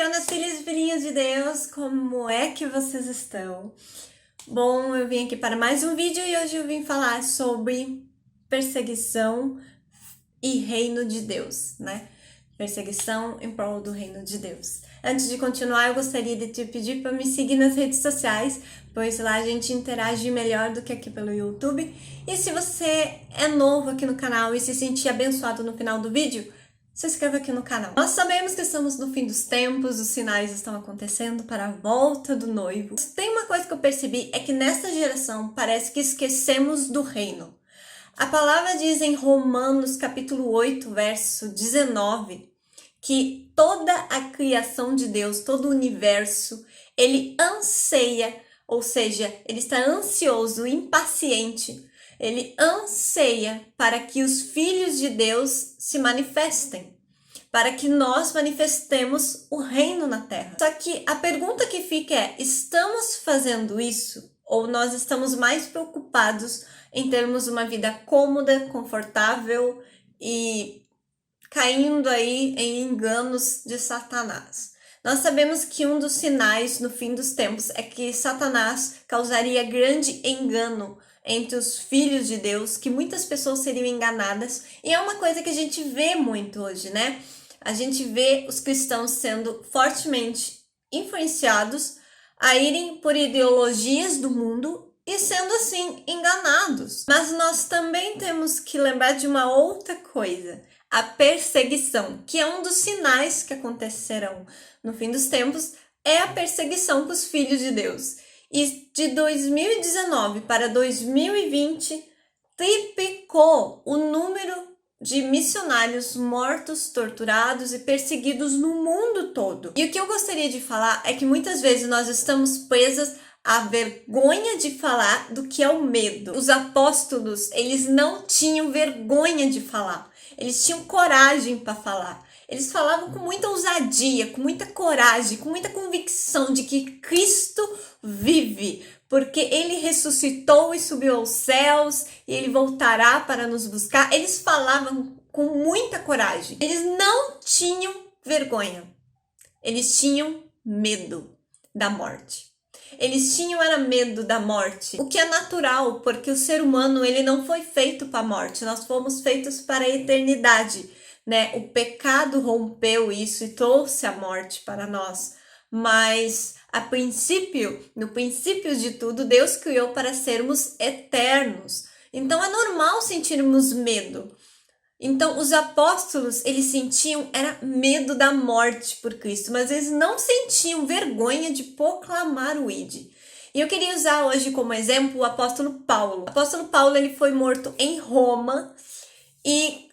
filhonas, filhas e filhinhos de Deus, como é que vocês estão? Bom, eu vim aqui para mais um vídeo e hoje eu vim falar sobre perseguição e reino de Deus, né? Perseguição em prol do reino de Deus. Antes de continuar, eu gostaria de te pedir para me seguir nas redes sociais, pois lá a gente interage melhor do que aqui pelo YouTube. E se você é novo aqui no canal e se sentir abençoado no final do vídeo, se inscreva aqui no canal. Nós sabemos que estamos no fim dos tempos, os sinais estão acontecendo para a volta do noivo. Tem uma coisa que eu percebi, é que nesta geração parece que esquecemos do reino. A palavra diz em Romanos capítulo 8, verso 19, que toda a criação de Deus, todo o universo, ele anseia, ou seja, ele está ansioso, impaciente, ele anseia para que os filhos de Deus se manifestem, para que nós manifestemos o reino na terra. Só que a pergunta que fica é, estamos fazendo isso? Ou nós estamos mais preocupados em termos uma vida cômoda, confortável e caindo aí em enganos de Satanás? Nós sabemos que um dos sinais no fim dos tempos é que Satanás causaria grande engano entre os filhos de Deus, que muitas pessoas seriam enganadas, e é uma coisa que a gente vê muito hoje, né? A gente vê os cristãos sendo fortemente influenciados a irem por ideologias do mundo e sendo assim enganados. Mas nós também temos que lembrar de uma outra coisa, a perseguição, que é um dos sinais que acontecerão no fim dos tempos, é a perseguição com os filhos de Deus. E de 2019 para 2020, triplicou o número de missionários mortos, torturados e perseguidos no mundo todo. E o que eu gostaria de falar é que muitas vezes nós estamos presas à vergonha de falar do que é o medo. Os apóstolos, eles não tinham vergonha de falar. Eles tinham coragem para falar. Eles falavam com muita ousadia, com muita coragem, com muita convicção de que Cristo vive, porque Ele ressuscitou e subiu aos céus e Ele voltará para nos buscar. Eles falavam com muita coragem. Eles não tinham vergonha. Eles tinham medo da morte. Eles tinham era medo da morte, o que é natural, porque o ser humano ele não foi feito para a morte, nós fomos feitos para a eternidade, né? O pecado rompeu isso e trouxe a morte para nós, mas no princípio de tudo, Deus criou para sermos eternos, então é normal sentirmos medo. Então, os apóstolos, eles sentiam era medo da morte por Cristo, mas eles não sentiam vergonha de proclamar o ID. E eu queria usar hoje como exemplo o apóstolo Paulo. O apóstolo Paulo, ele foi morto em Roma, e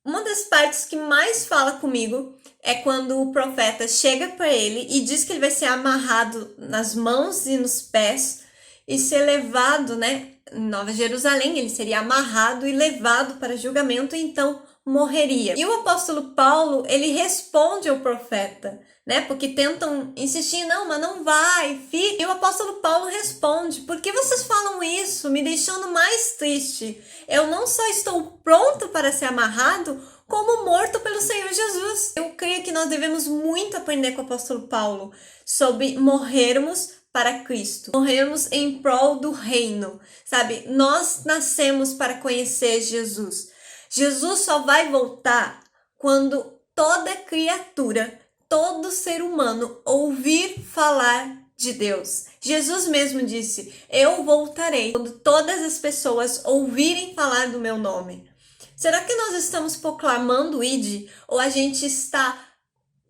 uma das partes que mais fala comigo é quando o profeta chega para ele e diz que ele vai ser amarrado nas mãos e nos pés e ser levado, né? Em Nova Jerusalém, ele seria amarrado e levado para julgamento e então morreria. E o apóstolo Paulo, ele responde ao profeta, né? Porque tentam insistir, não, mas não vai, fica. E o apóstolo Paulo responde, por que vocês falam isso, me deixando mais triste? Eu não só estou pronto para ser amarrado, como morto pelo Senhor Jesus. Eu creio que nós devemos muito aprender com o apóstolo Paulo sobre morrermos para Cristo, morrermos em prol do reino, sabe? Nós nascemos para conhecer Jesus. Jesus só vai voltar quando toda criatura, todo ser humano ouvir falar de Deus. Jesus mesmo disse, eu voltarei quando todas as pessoas ouvirem falar do meu nome. Será que nós estamos proclamando o ID ou a gente está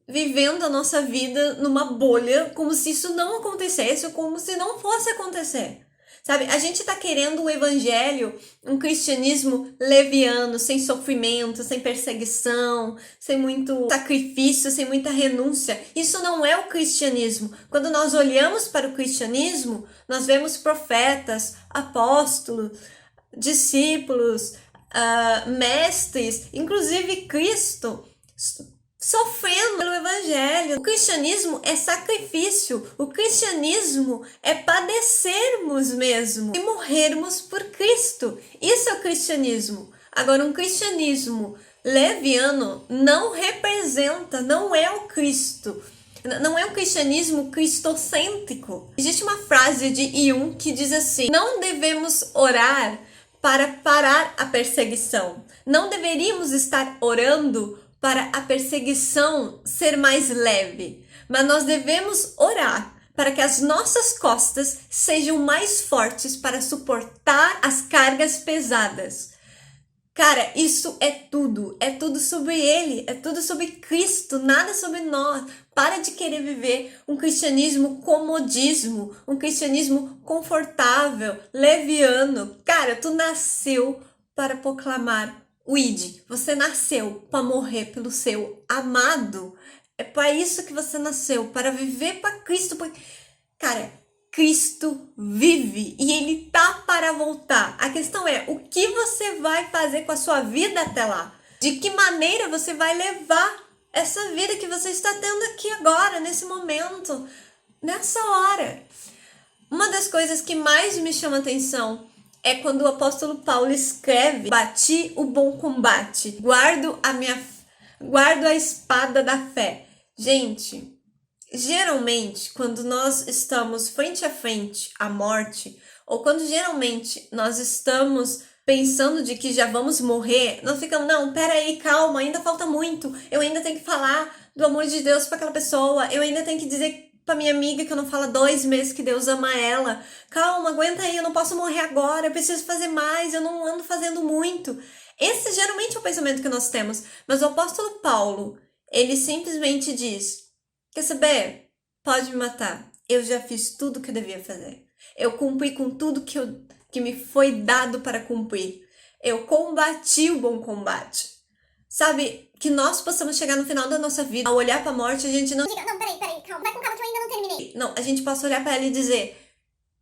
vivendo a nossa vida numa bolha, como se isso não acontecesse, ou como se não fosse acontecer? Sabe, a gente tá querendo um evangelho, um cristianismo leviano, sem sofrimento, sem perseguição, sem muito sacrifício, sem muita renúncia. Isso não é o cristianismo. Quando nós olhamos para o cristianismo, nós vemos profetas, apóstolos, discípulos, mestres, inclusive Cristo, sofrendo pelo evangelho. O cristianismo é sacrifício, o cristianismo é padecermos mesmo e morrermos por Cristo. Isso é o cristianismo. Agora, um cristianismo leviano não representa, não é o Cristo. Não é um cristianismo cristocêntrico. Existe uma frase de Jung que diz assim: não devemos orar para parar a perseguição. Não deveríamos estar orando para a perseguição ser mais leve, mas nós devemos orar para que as nossas costas sejam mais fortes para suportar as cargas pesadas. Cara, isso é tudo sobre Ele, é tudo sobre Cristo, nada sobre nós. Para de querer viver um cristianismo comodismo, um cristianismo confortável, leviano. Cara, tu nasceu para proclamar o ID, você nasceu para morrer pelo seu amado. É para isso que você nasceu, para viver para Cristo. Cara, Cristo vive e Ele tá para voltar. A questão é, o que você vai fazer com a sua vida até lá? De que maneira você vai levar essa vida que você está tendo aqui agora, nesse momento, nessa hora? Uma das coisas que mais me chama atenção é quando o apóstolo Paulo escreve: bati o bom combate, guardo a espada da fé. Gente, geralmente, quando nós estamos frente a frente à morte, ou quando geralmente nós estamos pensando de que já vamos morrer, nós ficamos, não, peraí, calma, ainda falta muito, eu ainda tenho que falar do amor de Deus para aquela pessoa, eu ainda tenho que dizer para minha amiga que eu não falo há 2 meses que Deus ama ela, calma, aguenta aí, eu não posso morrer agora, eu preciso fazer mais, eu não ando fazendo muito. Esse geralmente é o pensamento que nós temos, mas o apóstolo Paulo, ele simplesmente diz: quer saber? Pode me matar. Eu já fiz tudo que eu devia fazer. Eu cumpri com tudo que me foi dado para cumprir. Eu combati o bom combate. Sabe, que nós possamos chegar no final da nossa vida, ao olhar para a morte, a gente não diga, não, peraí, calma, vai com calma que eu ainda não terminei. Não, a gente possa olhar para ela e dizer: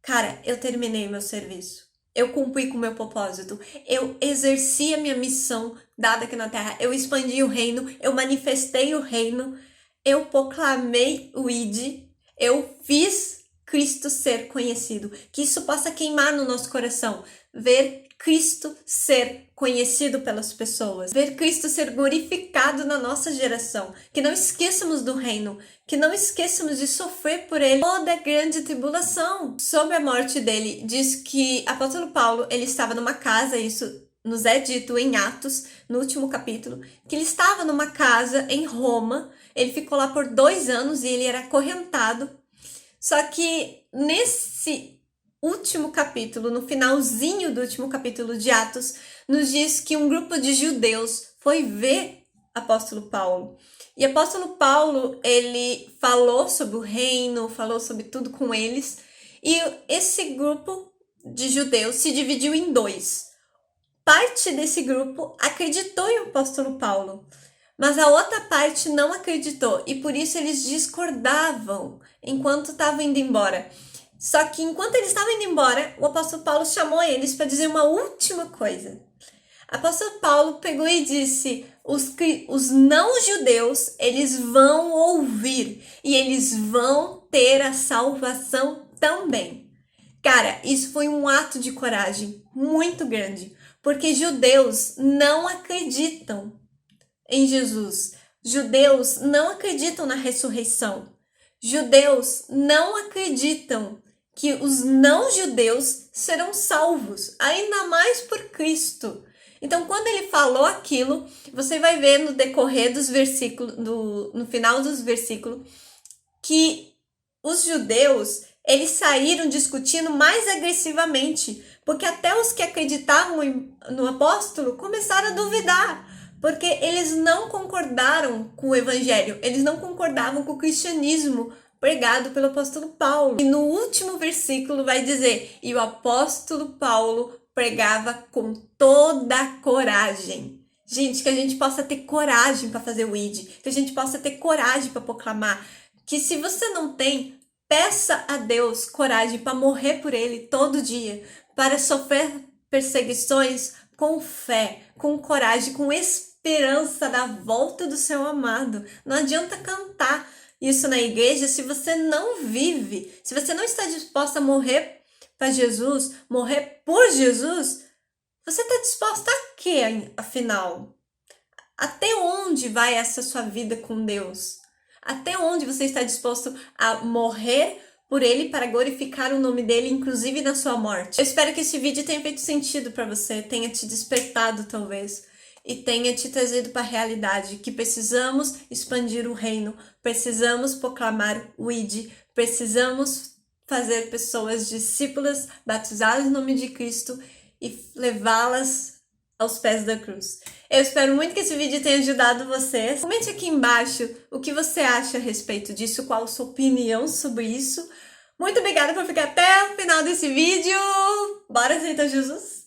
cara, eu terminei o meu serviço. Eu cumpri com o meu propósito. Eu exerci a minha missão dada aqui na Terra. Eu expandi o reino. Eu manifestei o reino. Eu proclamei o ID, eu fiz Cristo ser conhecido. Que isso possa queimar no nosso coração. Ver Cristo ser conhecido pelas pessoas. Ver Cristo ser glorificado na nossa geração. Que não esqueçamos do reino. Que não esqueçamos de sofrer por ele toda a grande tribulação. Sobre a morte dele, diz que apóstolo Paulo, ele estava numa casa, isso nos é dito em Atos, no último capítulo, que ele estava numa casa em Roma. Ele ficou lá por 2 anos e ele era acorrentado. Só que nesse último capítulo, no finalzinho do último capítulo de Atos, nos diz que um grupo de judeus foi ver apóstolo Paulo. E apóstolo Paulo, ele falou sobre o reino, falou sobre tudo com eles. E esse grupo de judeus se dividiu em 2. Parte desse grupo acreditou em apóstolo Paulo, mas a outra parte não acreditou e por isso eles discordavam enquanto estavam indo embora. Só que enquanto eles estavam indo embora, o apóstolo Paulo chamou eles para dizer uma última coisa. O apóstolo Paulo pegou e disse: os não-judeus, eles vão ouvir e eles vão ter a salvação também. Cara, isso foi um ato de coragem muito grande, porque judeus não acreditam em Jesus. Judeus não acreditam na ressurreição. Judeus não acreditam que os não-judeus serão salvos, ainda mais por Cristo. Então, quando ele falou aquilo, você vai ver no decorrer dos versículos, no final dos versículos, que os judeus, eles saíram discutindo mais agressivamente, porque até os que acreditavam no apóstolo começaram a duvidar, porque eles não concordaram com o evangelho, eles não concordavam com o cristianismo pregado pelo apóstolo Paulo. E no último versículo vai dizer: e o apóstolo Paulo pregava com toda a coragem. Gente, que a gente possa ter coragem para fazer o ID, que a gente possa ter coragem para proclamar, que se você não tem, peça a Deus coragem para morrer por Ele todo dia, para sofrer perseguições com fé, com coragem, com esperança da volta do seu amado. Não adianta cantar isso na igreja se você não vive, se você não está disposta a morrer para Jesus, morrer por Jesus. Você está disposta a quê, afinal? Até onde vai essa sua vida com Deus? Até onde você está disposto a morrer por ele para glorificar o nome dele, inclusive na sua morte? Eu espero que esse vídeo tenha feito sentido para você, tenha te despertado talvez, e tenha te trazido para a realidade que precisamos expandir o reino, precisamos proclamar o ID, precisamos fazer pessoas discípulas, batizadas no nome de Cristo e levá-las aos pés da cruz. Eu espero muito que esse vídeo tenha ajudado vocês. Comente aqui embaixo o que você acha a respeito disso, qual a sua opinião sobre isso. Muito obrigada por ficar até o final desse vídeo. Bora aceitar Jesus?